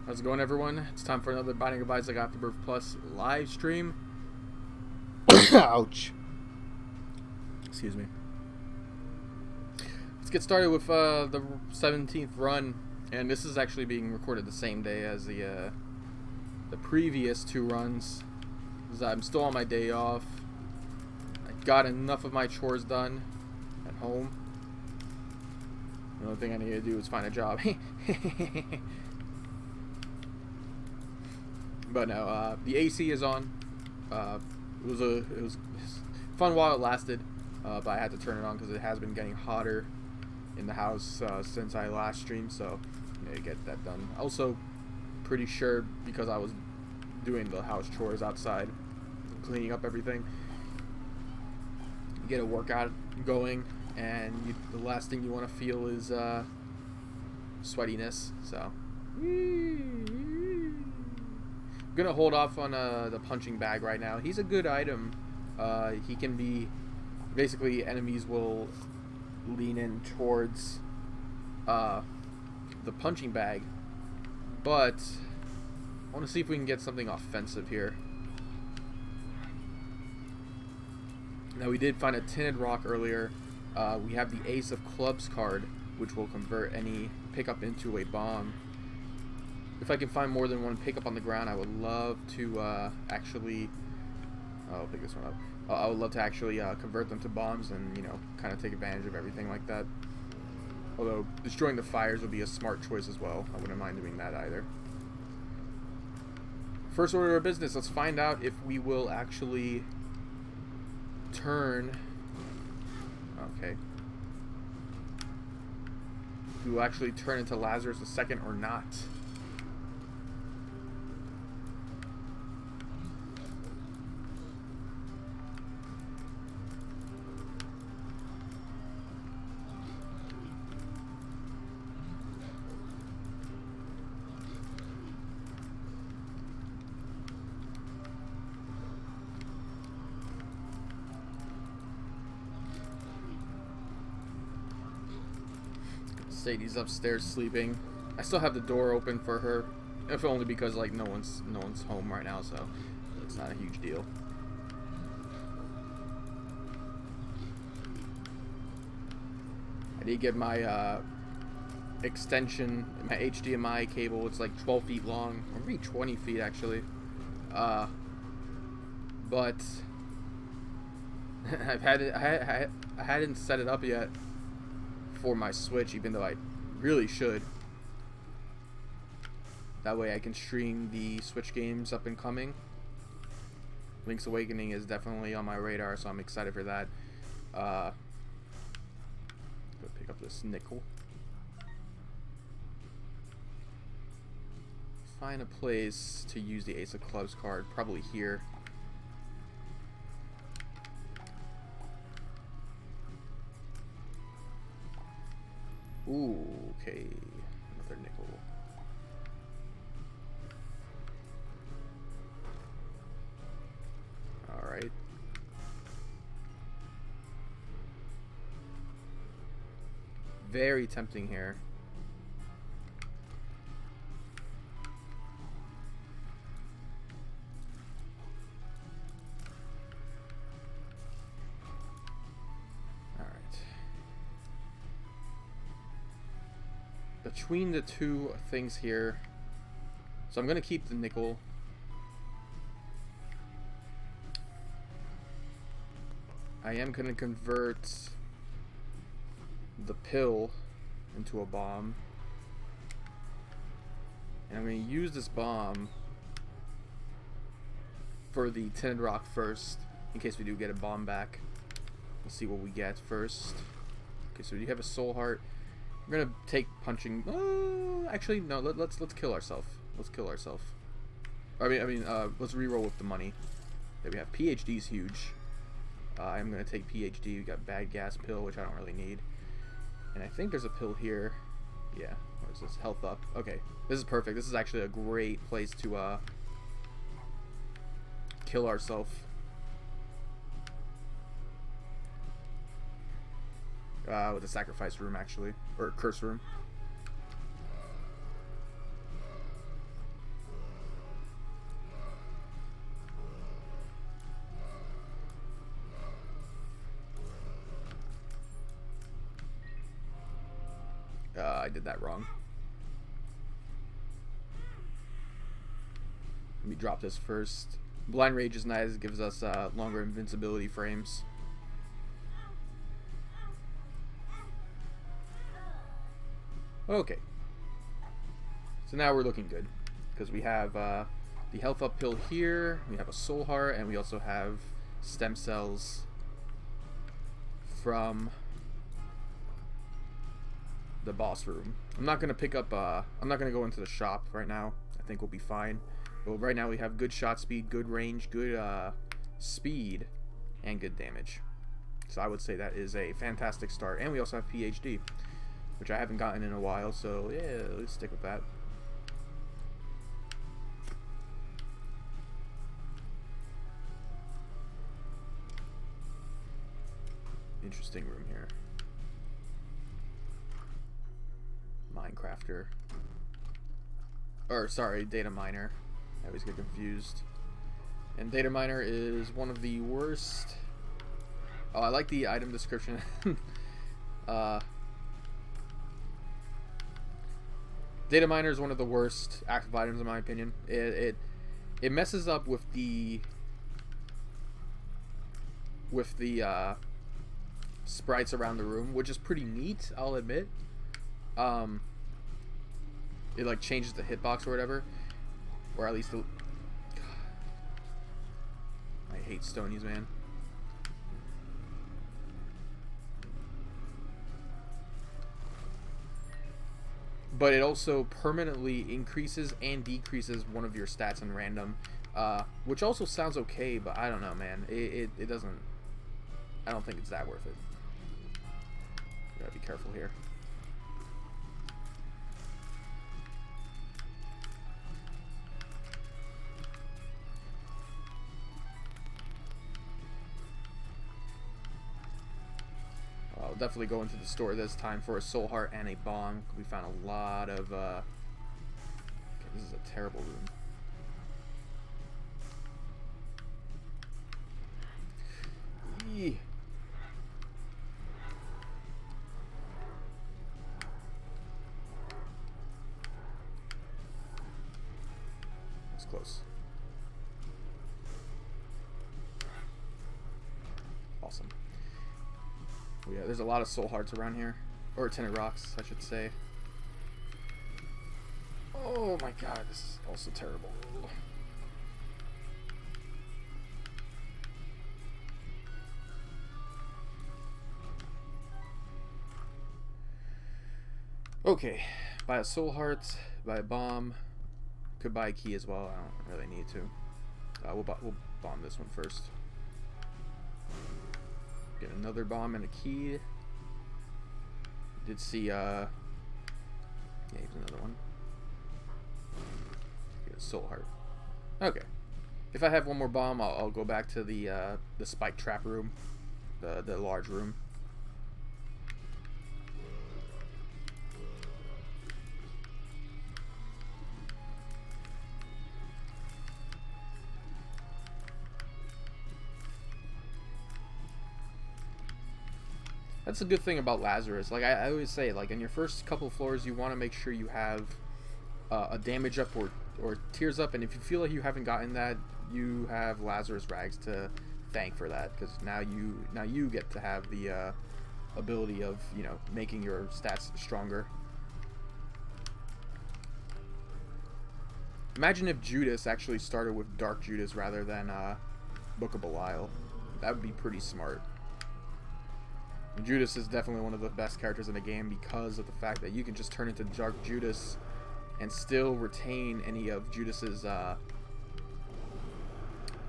How's it going, everyone? It's time for another Binding of Isaac Afterbirth Plus live stream. Ouch. Excuse me. Let's get started with the 17th run, and this is actually being recorded the same day as the previous two runs. I'm still on my day off. I got enough of my chores done at home. The only thing I need to do is find a job. But no, the AC is on. It was fun while it lasted, but I had to turn it on because it has been getting hotter in the house since I last streamed, so I need to get that done. Also, pretty sure because I was doing the house chores outside, cleaning up everything, you get a workout going, and the last thing you want to feel is sweatiness. So I'm gonna hold off on the punching bag right now. He's a good item. He can be basically, enemies will lean in towards the punching bag, but I want to see if we can get something offensive here. Now, we did find a tinted rock earlier. We have the Ace of Clubs card, which will convert any pickup into a bomb. If I can find more than one pickup on the ground, I would love to actually... I'll pick this one up. I would love to actually convert them to bombs and, you know, kind of take advantage of everything like that. Although, destroying the fires would be a smart choice as well. I wouldn't mind doing that either. First order of business, let's find out if we will actually turn... Okay. If we will actually turn into Lazarus II or not. Sadie's upstairs sleeping. I still have the door open for her, if only because like no one's home right now, so it's not a huge deal. I did get my extension, my HDMI cable. It's like 12 feet long, or maybe 20 feet actually. But I hadn't set it up yet for my Switch, even though I really should. That way I can stream the Switch games up and coming. Link's Awakening is definitely on my radar, so I'm excited for that. Go pick up this nickel. Find a place to use the Ace of Clubs card, probably here. Ooh, okay. Another nickel. Alright. Very tempting here. Between the two things here, so I'm gonna keep the nickel. I am gonna convert the pill into a bomb, and I'm gonna use this bomb for the tinted rock first, in case we do get a bomb back. Let's see what we get first. Okay, so we do have a soul heart. We're gonna take punching. Actually, no. Let's kill ourselves. Let's kill ourselves. I mean, let's reroll with the money that we have. PhD's huge. I'm gonna take PhD. We got bad gas pill, which I don't really need, and I think there's a pill here. Yeah. What is this? Health up. Okay. This is perfect. This is actually a great place to kill ourselves. With the sacrifice room, actually, or curse room. I did that wrong. Let me drop this first. Blind Rage is nice. It gives us longer invincibility frames. Okay. So now we're looking good. Because we have the health up pill here. We have a soul heart. And we also have stem cells from the boss room. I'm not going to pick up... I'm not going to go into the shop right now. I think we'll be fine. But right now we have good shot speed, good range, good speed, and good damage. So I would say that is a fantastic start. And we also have PhD, which I haven't gotten in a while. So yeah, let's stick with that. Interesting room here. Minecrafter. Or sorry, data miner. I always get confused. And data miner is one of the worst. Oh, I like the item description. Data miner is one of the worst active items in my opinion. It messes up with the sprites around the room, which is pretty neat, I'll admit. It like changes the hitbox or whatever. Or at least the... I hate Stonies, man. But it also permanently increases and decreases one of your stats in random. Which also sounds okay, but I don't know, man. It doesn't... I don't think it's that worth it. Gotta be careful here. I'll definitely go into the store this time for a soul heart and a bomb. We found a lot of okay, this is a terrible room. Eee. That's close. Awesome. Oh, yeah, there's a lot of soul hearts around here. Or tinted rocks, I should say. Oh my god, this is also terrible. Okay, buy a soul heart, buy a bomb. Could buy a key as well, I don't really need to. We'll bomb this one first. Get another bomb and a key. Did see, yeah, here's another one. Get a soul heart. Okay. If I have one more bomb, I'll go back to the spike trap room. The large room. That's a good thing about Lazarus. Like I always say, like in your first couple floors, you want to make sure you have a damage up or tears up, and if you feel like you haven't gotten that, you have Lazarus rags to thank for that, because now you get to have the ability of, you know, making your stats stronger. Imagine if Judas actually started with Dark Judas rather than Book of Belial. That would be pretty smart. Judas is definitely one of the best characters in the game because of the fact that you can just turn into Dark Judas and still retain any of Judas's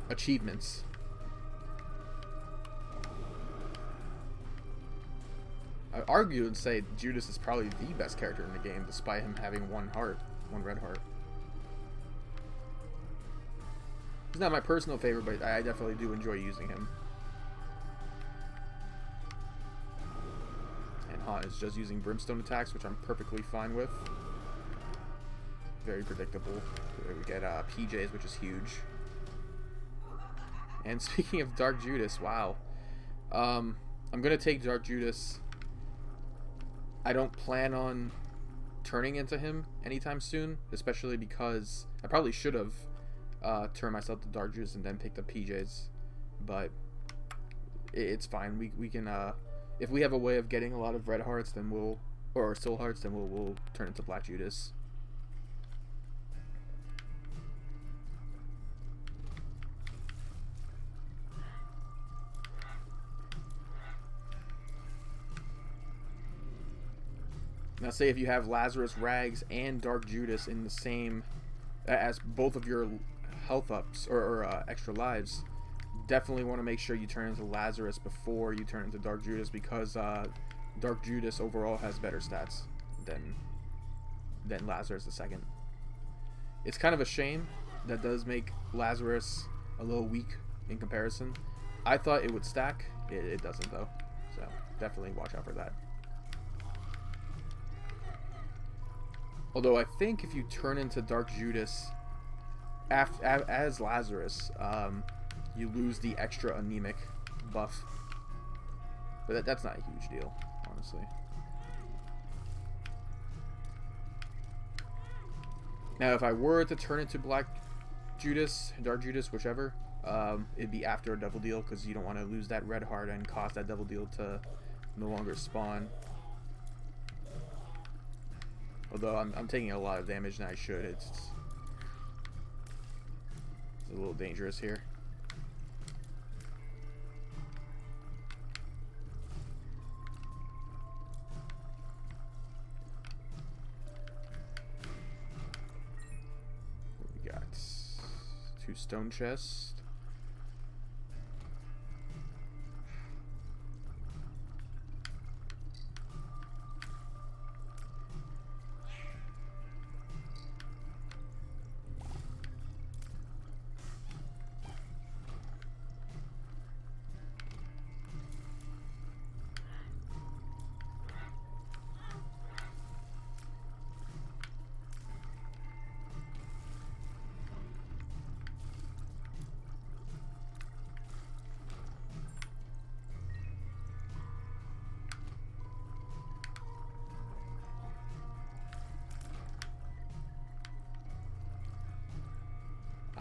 achievements. I argue and say Judas is probably the best character in the game, despite him having one red heart. He's not my personal favorite, but I definitely do enjoy using him. Is just using brimstone attacks, which I'm perfectly fine with. Very predictable. We get PJs, which is huge. And speaking of Dark Judas, wow. I'm gonna take Dark Judas I don't plan on turning into him anytime soon, especially because I probably should have turned myself to Dark Judas and then picked up PJs, but it's fine. We can if we have a way of getting a lot of red hearts, then or soul hearts, then we'll turn into Black Judas. Now, say if you have Lazarus, Rags, and Dark Judas in the same, as both of your health ups or extra lives, definitely want to make sure you turn into Lazarus before you turn into Dark Judas, because Dark Judas overall has better stats than Lazarus the second. It's kind of a shame. That does make Lazarus a little weak in comparison. I thought it would stack. It doesn't though, so definitely watch out for that. Although I think if you turn into Dark Judas as Lazarus, you lose the extra anemic buff. But that's not a huge deal, honestly. Now, if I were to turn into Black Judas, Dark Judas, whichever, it'd be after a double deal, because you don't want to lose that red heart and cause that double deal to no longer spawn. Although I'm taking a lot of damage and I should. It's a little dangerous here. What we got? 2 stone chests.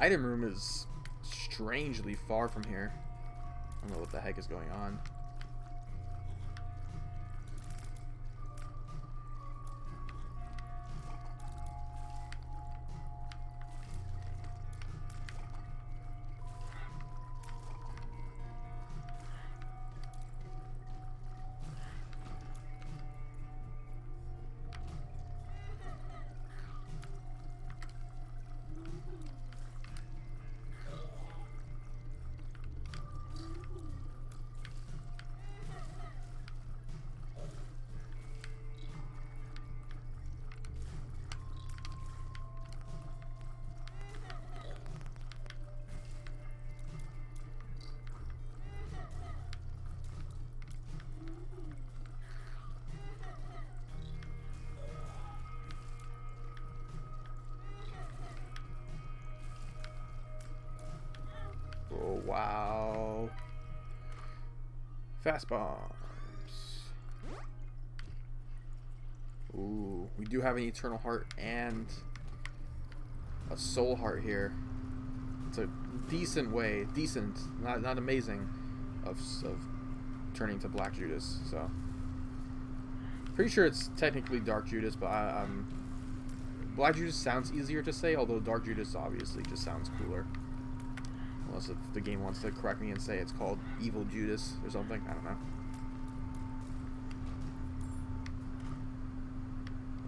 Item room is strangely far from here. I don't know what the heck is going on. Oh, wow. Fast bombs. Ooh, we do have an Eternal Heart and a Soul Heart here. It's a decent way, not amazing, of turning to Black Judas. So, pretty sure it's technically Dark Judas, but Black Judas sounds easier to say, although Dark Judas obviously just sounds cooler. Unless if the game wants to correct me and say it's called Evil Judas or something. I don't know.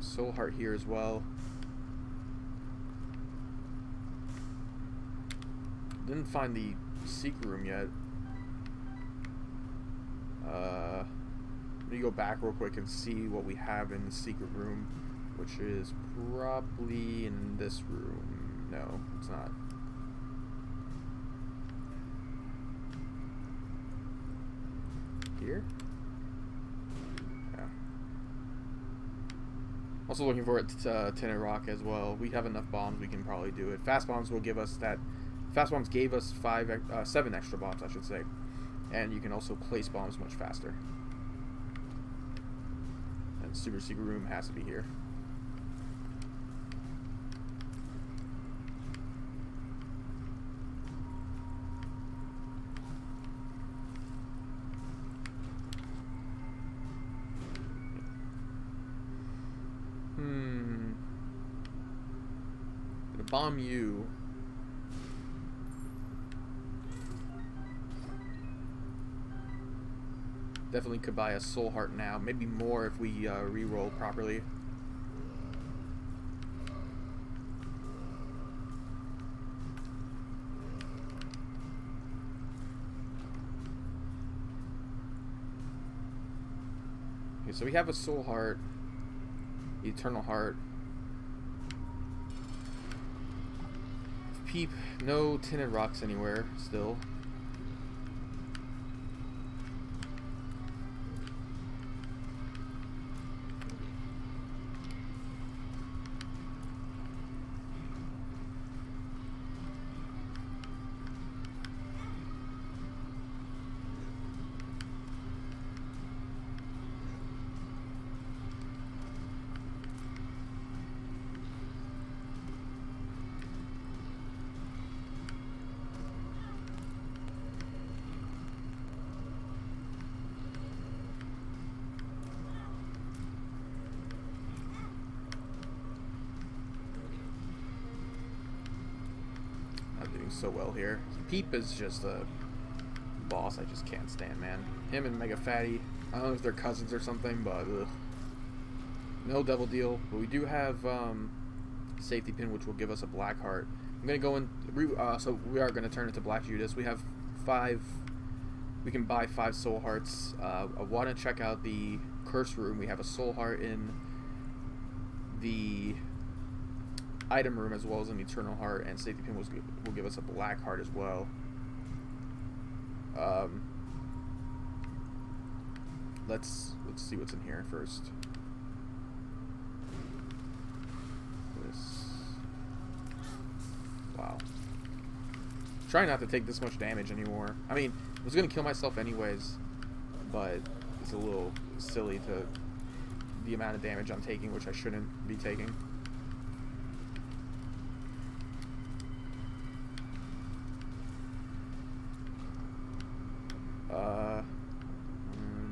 Soul Heart here as well. Didn't find the secret room yet. Let me go back real quick and see what we have in the secret room, which is probably in this room. No, it's not. Here? Yeah. Also looking for it to Tinted Rock as well. We have enough bombs, we can probably do it. Fast bombs will give us that. Fast bombs gave us 7 extra bombs, I should say. And you can also place bombs much faster. And super secret room has to be here. Gonna bomb you. Definitely could buy a soul heart now. Maybe more if we re-roll properly. Okay, so we have a soul heart, eternal heart. Peep, no tinted rocks anywhere still. So well here. Peep is just a boss I just can't stand, man. Him and Mega Fatty, I don't know if they're cousins or something, but ugh. No double deal. But we do have safety pin, which will give us a black heart. I'm gonna go in. So we are gonna turn into Black Judas. We have 5. We can buy 5 soul hearts. I want to check out the curse room. We have a soul heart in the item room as well as an eternal heart, and safety pin will give us a black heart as well. Let's see what's in here first. This, wow. Try not to take this much damage anymore. I mean, I was gonna kill myself anyways, but it's a little silly to the amount of damage I'm taking, which I shouldn't be taking.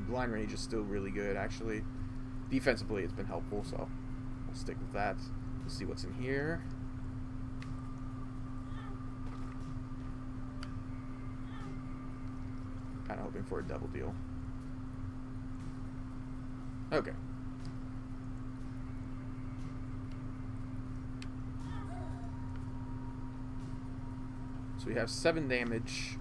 Blind range is still really good, actually. Defensively, it's been helpful, so we'll stick with that. We'll see what's in here. Kind of hoping for a double deal. Okay. So we have 7 damage.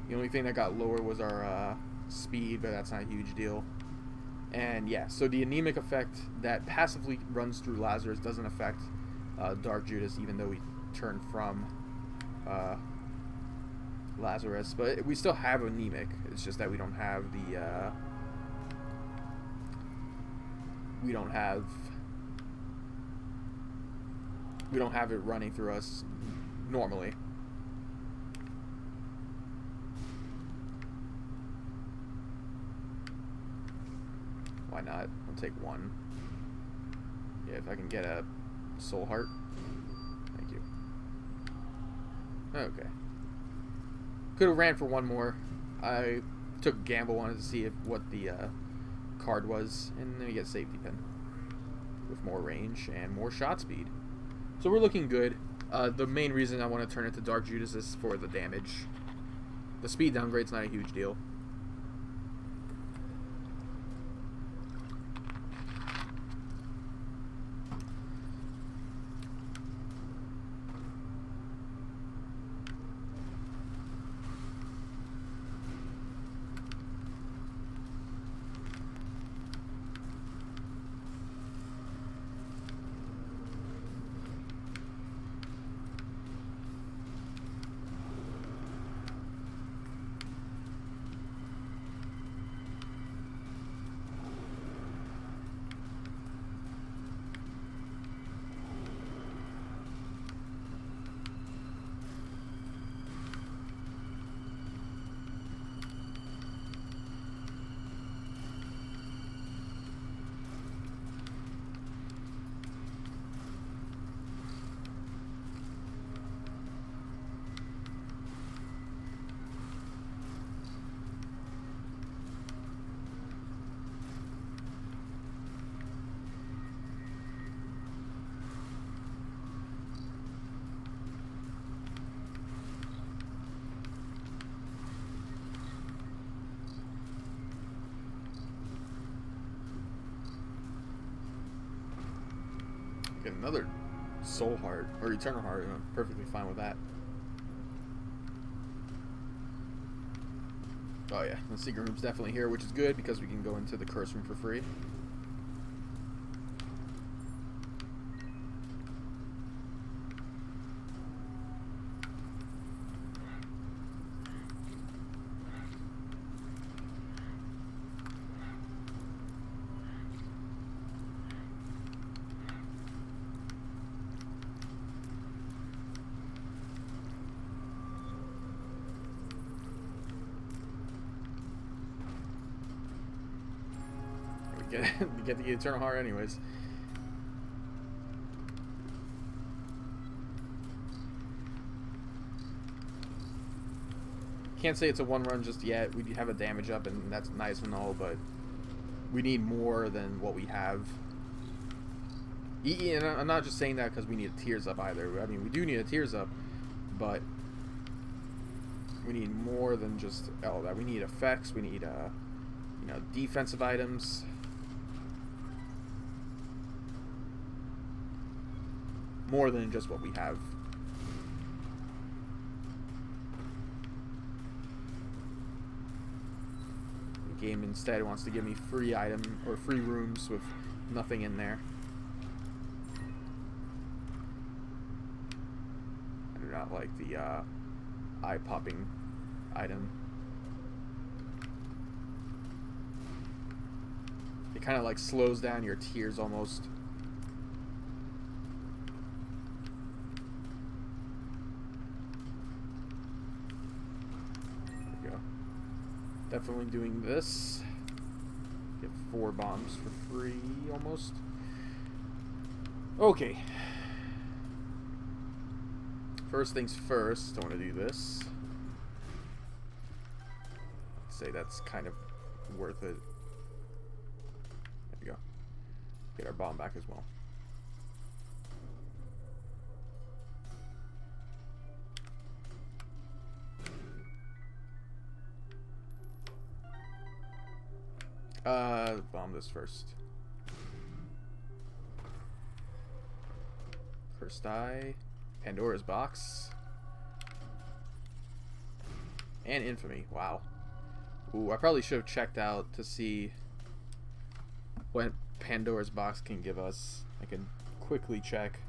The only thing that got lower was our speed, but that's not a huge deal. And yeah, so the anemic effect that passively runs through Lazarus doesn't affect Dark Judas, even though we turn from Lazarus. But we still have anemic. It's just that we don't have the we don't have it running through us normally. Why not? I'll take 1. Yeah, if I can get a soul heart. Thank you. Okay. Could have ran for 1 more. I took a gamble, wanted to see what the card was, and then we get safety pin with more range and more shot speed. So we're looking good. The main reason I want to turn it to Dark Judas is for the damage. The speed downgrade's not a huge deal. Get another soul heart or eternal heart. I'm perfectly fine with that. Oh yeah, the secret room's definitely here, which is good because we can go into the curse room for free. We get the eternal heart anyways. Can't say it's a one run just yet. We have a damage up and that's nice and all, but we need more than what we have. And I'm not just saying that because we need a tears up either. I mean, we do need a tears up, but we need more than just all that. We need effects. We need you know, defensive items. More than just what we have. The game instead wants to give me free item or free rooms with nothing in there. I do not like the eye-popping item. It kind of like slows down your tears almost. Definitely doing this. Get 4 bombs for free, almost. Okay. First things first, I want to do this. I'd say that's kind of worth it. There we go. Get our bomb back as well. Bomb this first. Cursed Eye, Pandora's Box, and Infamy. Wow. Ooh, I probably should have checked out to see what Pandora's Box can give us. I can quickly check.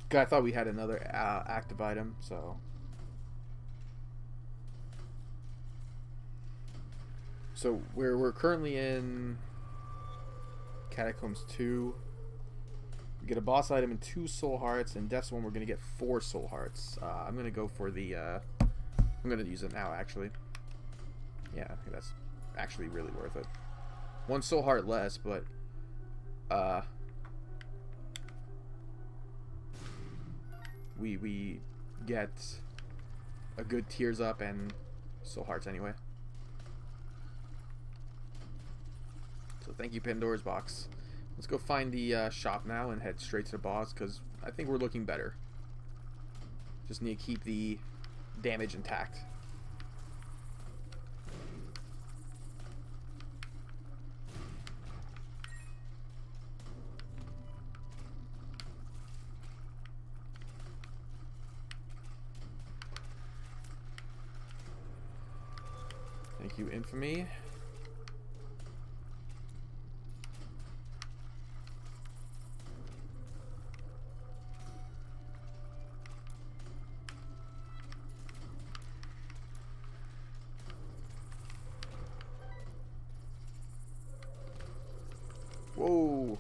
God, I thought we had another active item, so. So we're currently in Catacombs 2. We get a boss item and 2 soul hearts, and Death's 1 we're gonna get 4 soul hearts. I'm gonna go for the I'm gonna use it now actually. Yeah, that's actually really worth it. 1 soul heart less, but we get a good tears up and soul hearts anyway. So thank you, Pandora's Box. Let's go find the shop now and head straight to the boss, because I think we're looking better. Just need to keep the damage intact. Thank you, Infamy. Whoa.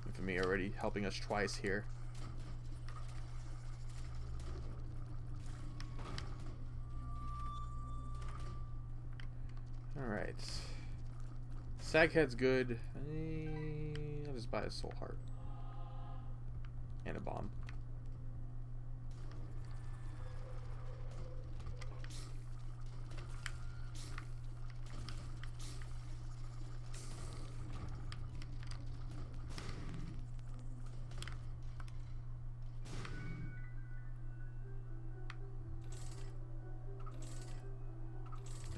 Infamy already helping us twice here. Alright. Saghead's good. I'll just buy a soul heart. And a bomb.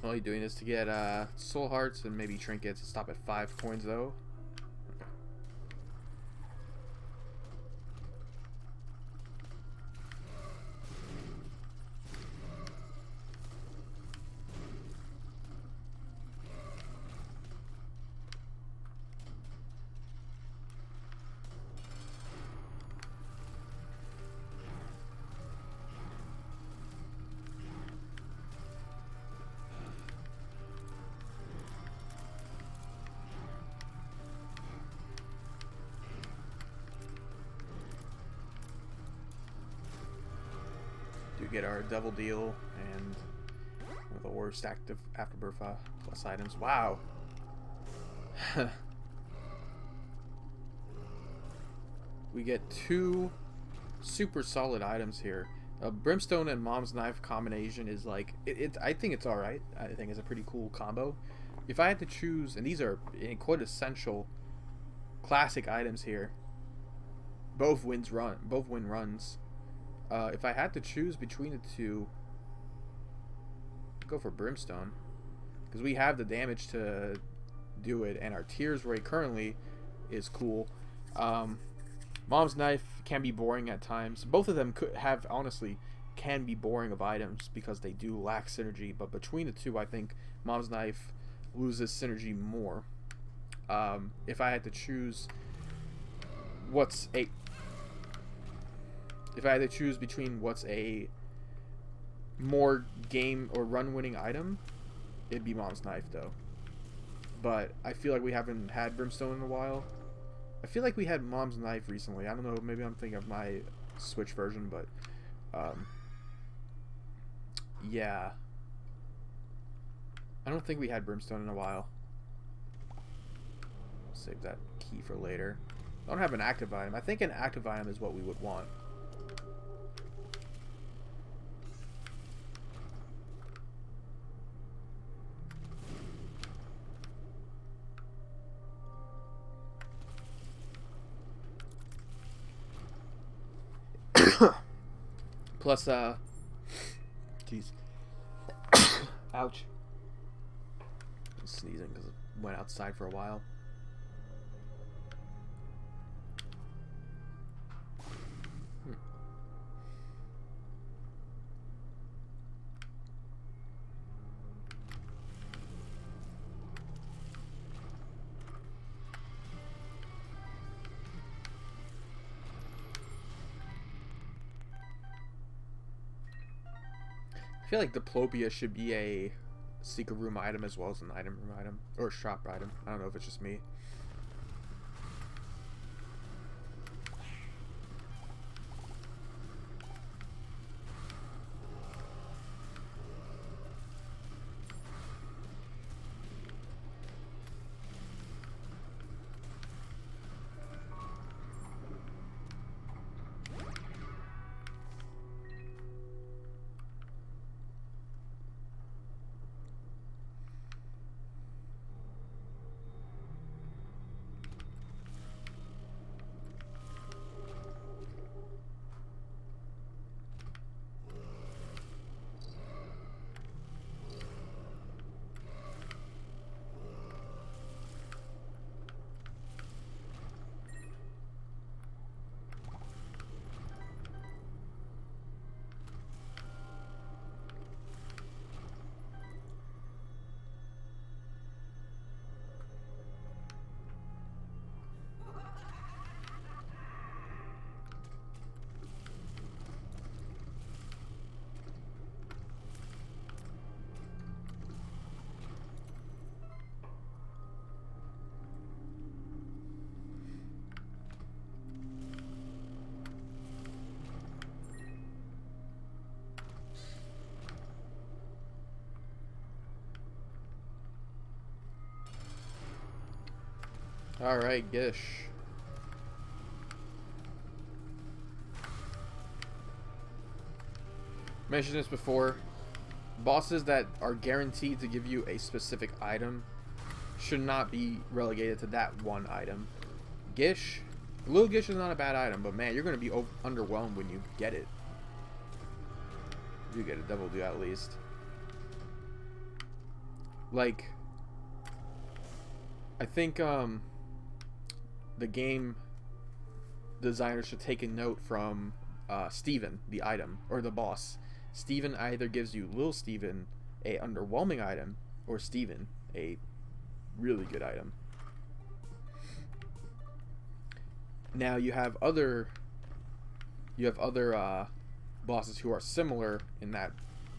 Only doing this to get soul hearts and maybe trinkets. Stop at 5 coins though. Get our double deal and one of the worst active Afterbirth plus items. Wow. We get 2 super solid items here. Brimstone and Mom's Knife combination is like I think it's alright. I think it's a pretty cool combo. If I had to choose, and these are quintessential classic items here, both win runs. If I had to choose between the two, I'd go for Brimstone, because we have the damage to do it, and our tears rate currently is cool. Mom's Knife can be boring at times. Both of them could have, honestly, can be boring of items because they do lack synergy, but between the two, I think Mom's Knife loses synergy more. If I had to choose between what's a more game or run winning item, it'd be Mom's Knife though. But I feel like we haven't had Brimstone in a while. I feel like we had Mom's Knife recently. I don't know, maybe I'm thinking of my Switch version, but yeah. I don't think we had Brimstone in a while. Save that key for later. I don't have an active item. I think an active item is what we would want. Plus, jeez. Ouch. I'm sneezing because I went outside for a while. I feel like Diplopia should be a secret room item as well as an item room item, or a shop item. I don't know if it's just me. Alright, Gish. Mentioned this before. Bosses that are guaranteed to give you a specific item should not be relegated to that one item. Gish, Little Gish is not a bad item, but man, you're going to be underwhelmed when you get it. You get a double do at least. like, I think the game designer should take a note from Steven, the item, or the boss. Steven either gives you Lil Steven a underwhelming item, or Steven a really good item. Now you have other bosses who are similar in that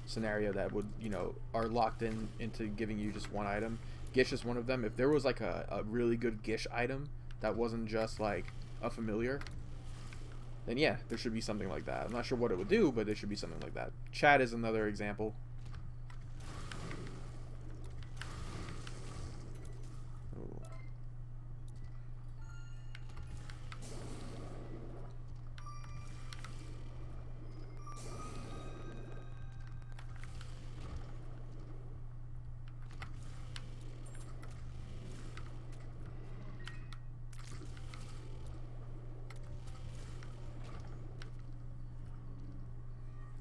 scenario that would, you know, are locked into giving you just one item. Gish is one of them. If there was like a really good Gish item that wasn't just like a familiar, then yeah, there should be something like that. I'm not sure what it would do, but there should be something like that. Chad is another example. Ooh.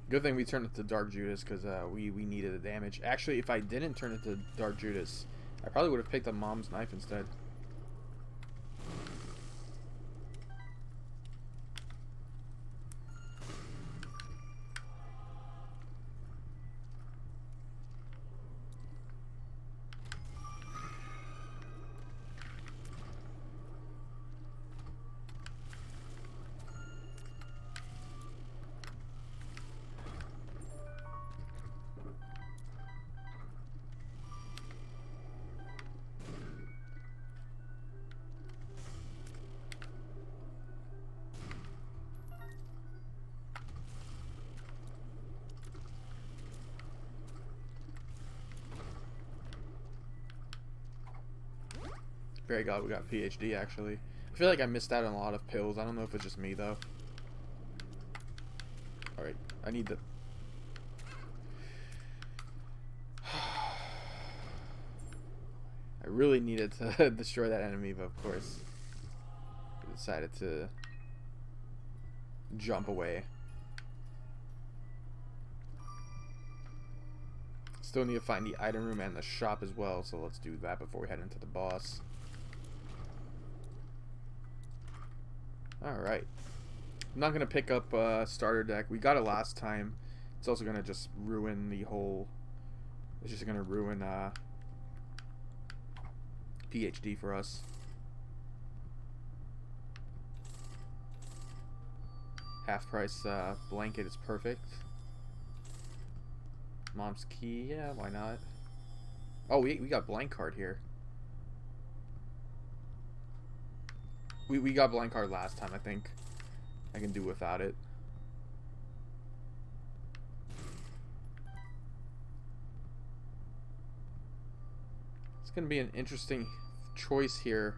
Good thing we turned it to Dark Judas, because we needed the damage. Actually, if I didn't turn it to Dark Judas, I probably would have picked up Mom's Knife instead. Very glad we got PhD, actually. I feel like I missed out on a lot of pills. I don't know if it's just me, though. Alright, I need the... I really needed to destroy that enemy, but of course, I decided to jump away. Still need to find the item room and the shop as well, so let's do that before we head into the boss. Alright. I'm not going to pick up starter deck. We got it last time. It's also going to just ruin the whole... It's just going to ruin PhD for us. Half price blanket is perfect. Mom's key, yeah, why not? Oh, we got blank card here. We got blank card last time, I think. I can do without it. It's gonna be an interesting choice here.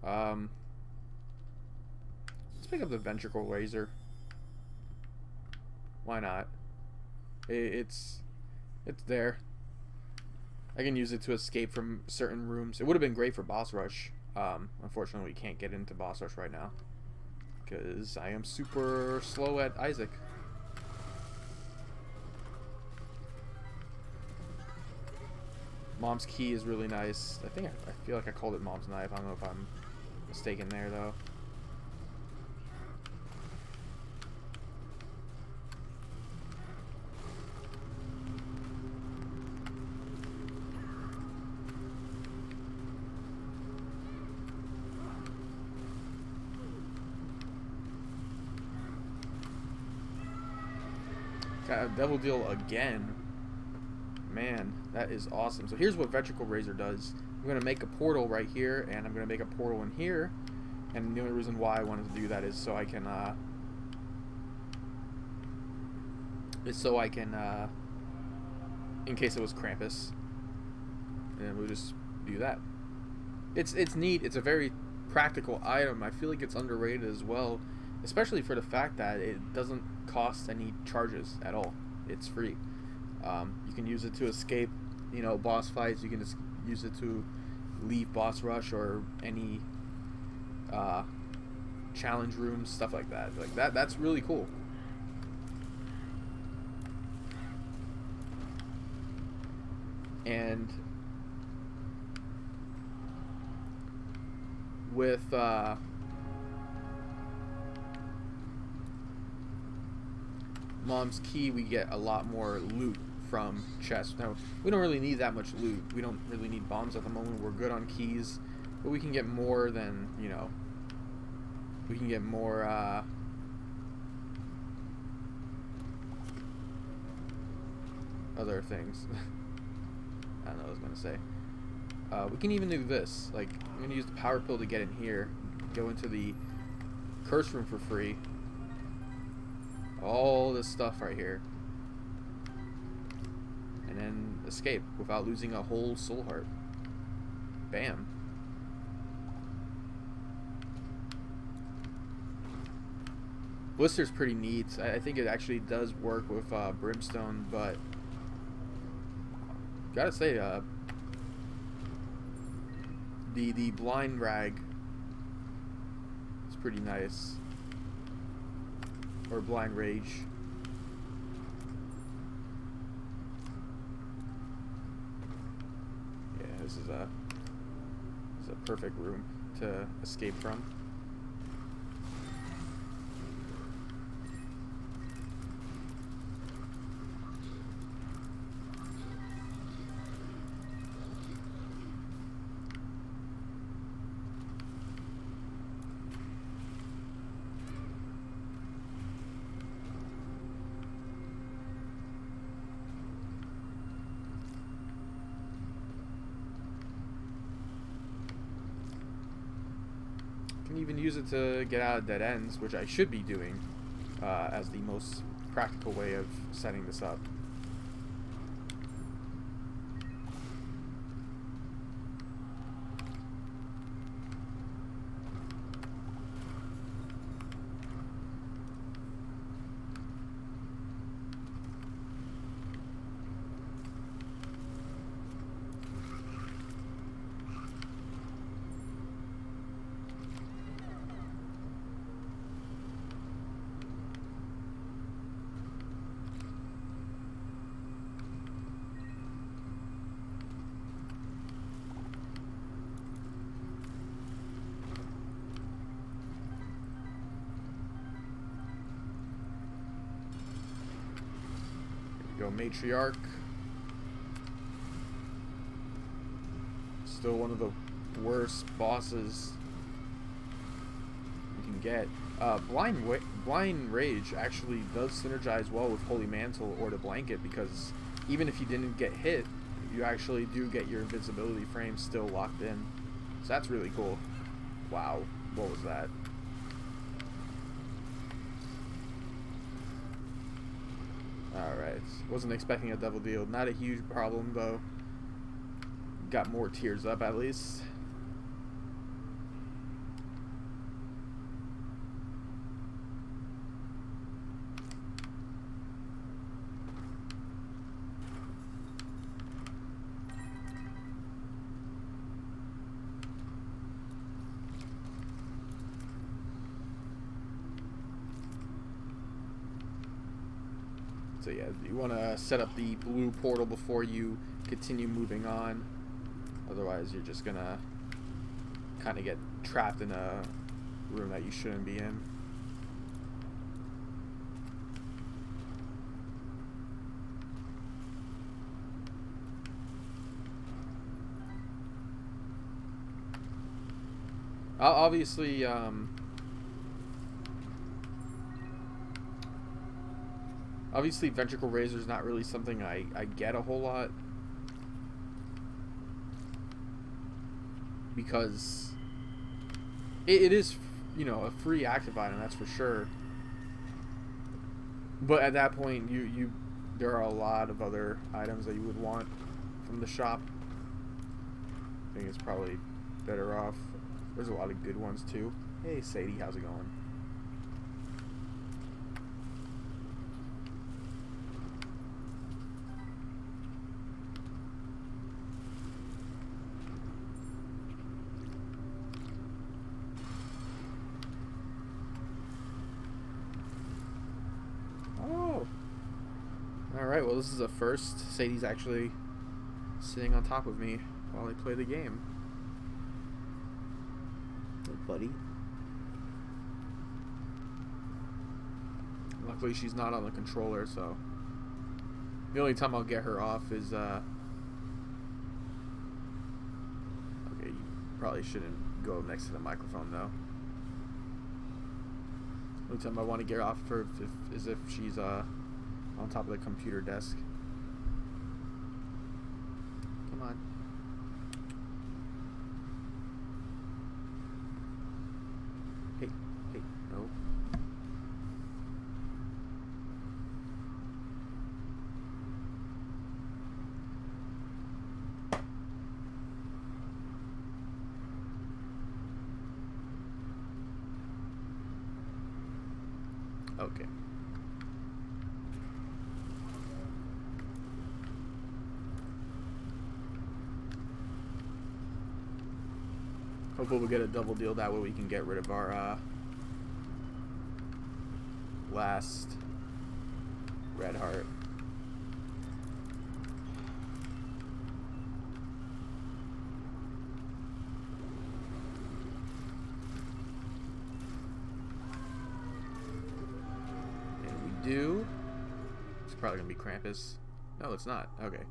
Let's pick up the ventricle razor. Why not? It's there. I can use it to escape from certain rooms. It would have been great for boss rush. Unfortunately, we can't get into boss rush right now because I am super slow at Isaac. Mom's key is really nice. I feel like I called it Mom's knife. I don't know if I'm mistaken there though. Got a devil deal again. Man, that is awesome. So here's what Ventricle Razor does. I'm going to make a portal right here, and I'm going to make a portal in here. And the only reason why I wanted to do that is so I can, in case it was Krampus. And we'll just do that. It's neat. It's a very practical item. I feel like it's underrated as well, especially for the fact that it doesn't cost any charges at all. It's free. You can use it to escape, you know, boss fights. You can just use it to leave boss rush or any challenge rooms, stuff like that. Like that's really cool. And with Mom's Key, we get a lot more loot from chests. Now, we don't really need that much loot. We don't really need bombs at the moment. We're good on keys, but we can get more than, you know, we can get more other things. I don't know what I was gonna say. We can even do this. Like, I'm gonna use the power pill to get in here, go into the curse room for free. All this stuff right here, and then escape without losing a whole soul heart. Bam. Blister's pretty neat. I think it actually does work with Brimstone, but gotta say, the blind rag is pretty nice. Or blind rage. Yeah, this is a perfect room to escape from. Can even use it to get out of dead ends, which I should be doing as the most practical way of setting this up. Go Matriarch. Still one of the worst bosses you can get. Blind Rage actually does synergize well with Holy Mantle or the Blanket, because even if you didn't get hit, you actually do get your invincibility frame still locked in. So that's really cool. Wow, what was that? Alright, wasn't expecting a double deal. Not a huge problem though. Got more tears up at least. So yeah, you want to set up the blue portal before you continue moving on. Otherwise, you're just gonna kind of get trapped in a room that you shouldn't be in. Obviously, obviously, Ventricle Razor is not really something I get a whole lot, because it is, you know, a free active item, that's for sure. But at that point, there are a lot of other items that you would want from the shop. I think it's probably better off. There's a lot of good ones too. Hey Sadie, how's it going? Oh. Alright, well this is a first. Sadie's actually sitting on top of me while I play the game. Hey, buddy. Luckily, she's not on the controller, so the only time I'll get her off is okay. You probably shouldn't go next to the microphone though. The only time I want to get her off her is if she's on top of the computer desk. Come on. Hey, no. Okay. Hopefully we'll get a double deal, that way we can get rid of our last red heart. And we do. It's probably gonna be Krampus. No, it's not. Okay.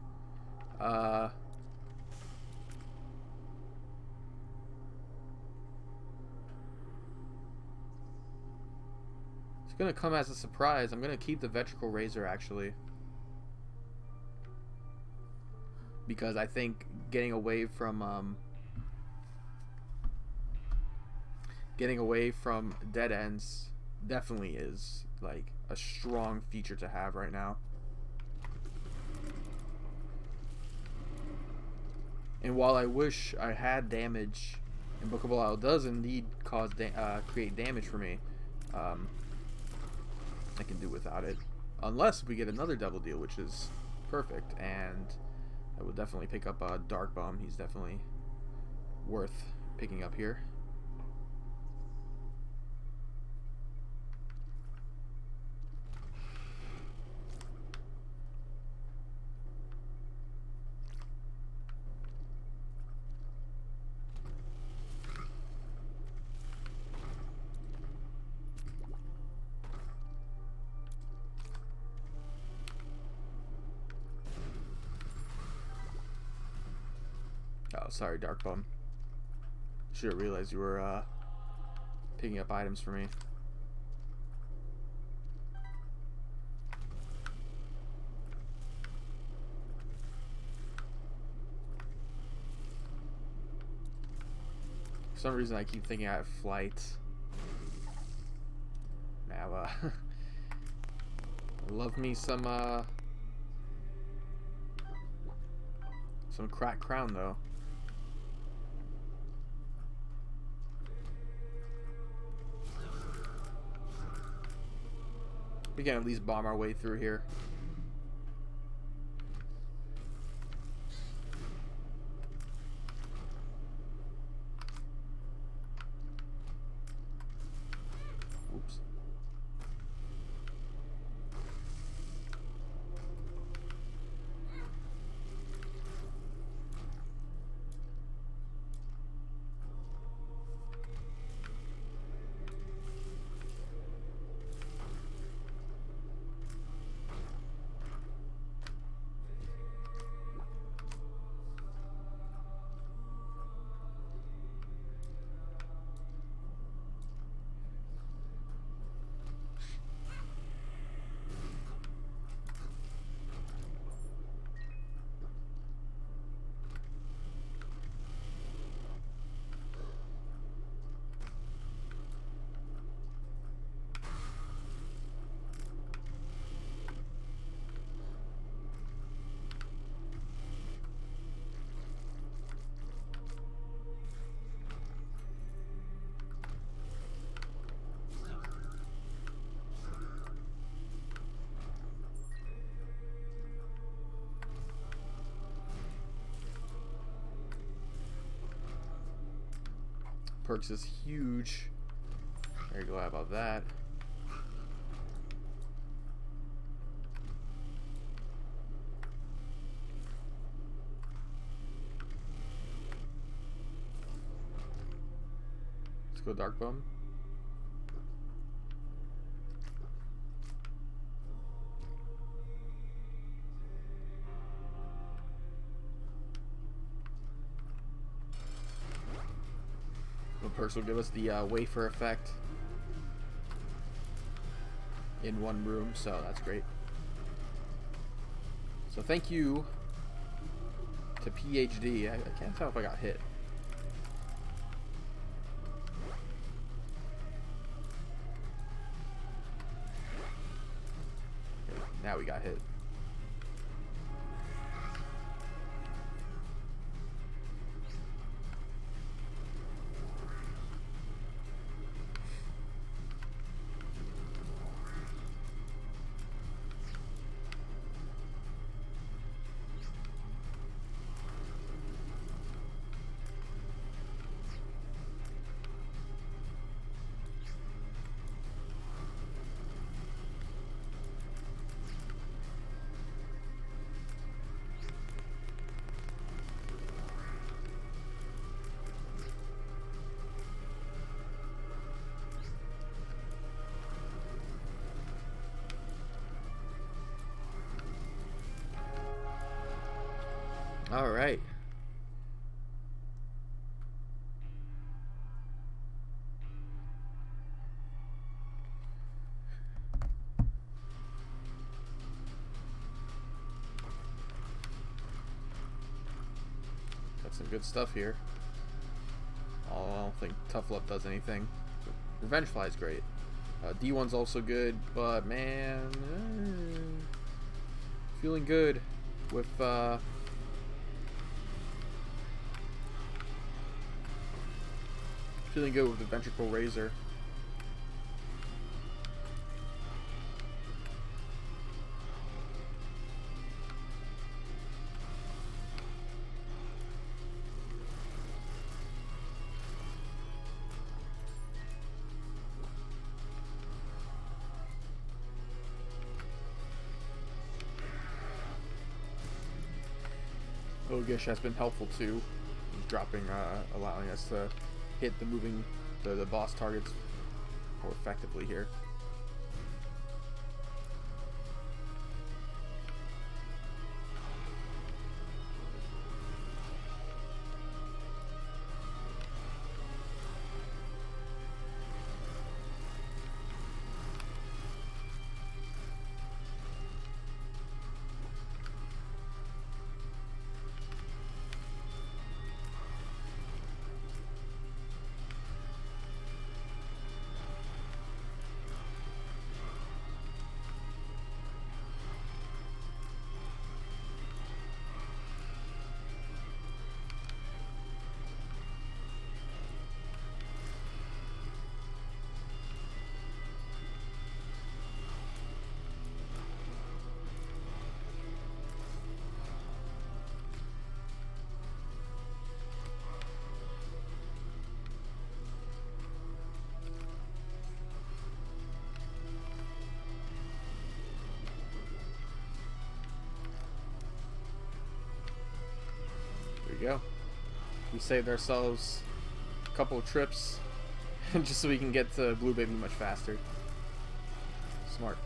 Gonna come as a surprise. I'm gonna keep the Vetricle Razor actually, because I think getting away from dead ends definitely is like a strong feature to have right now. And while I wish I had damage, and Book of Belial does indeed create damage for me, I can do without it, unless we get another double deal, which is perfect. And I will definitely pick up a Dark Bomb. He's definitely worth picking up here. Oh, sorry, Dark Bum. Should have realized you were picking up items for me. For some reason, I keep thinking I have flight. Now, love me some cracked crown though. We can at least bomb our way through here. Oops. Perks is huge. Very glad about that. for the Dark Bone. The perks will give us the wafer effect in one room, so that's great. So thank you to PhD. I can't tell if I got hit. Okay, now we got hit. All right. Got some good stuff here. I don't think Tough Love does anything. Revenge Fly is great. D1's also good, but man, feeling good with feeling good with the Ventricle Razor. Ogish has been helpful too, dropping, allowing us to hit the boss targets more effectively here. Go. We saved ourselves a couple of trips just so we can get to Blue Baby much faster. Smart.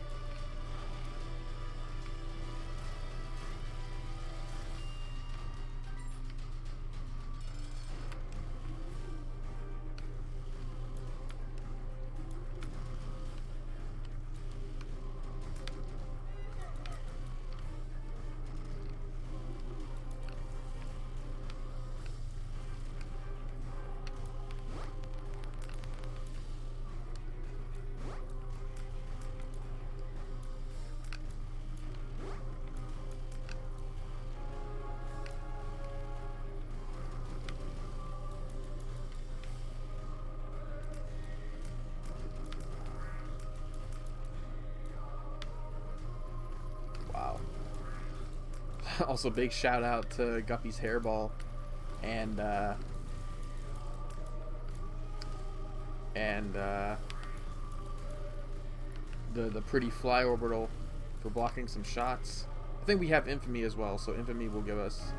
Also, big shout out to Guppy's Hairball and the Pretty Fly Orbital for blocking some shots. I think we have Infamy as well, so Infamy will give us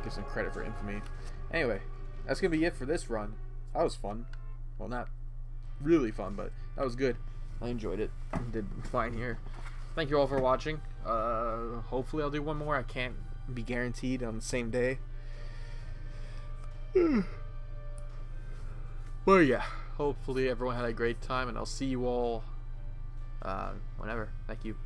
give some credit for Infamy. Anyway, that's gonna be it for this run. That was fun. Well, not really fun, but that was good. I enjoyed it. Did fine here. Thank you all for watching. Hopefully I'll do one more. I can't be guaranteed on the same day. Well, yeah. Hopefully everyone had a great time, and I'll see you all whenever. Thank you.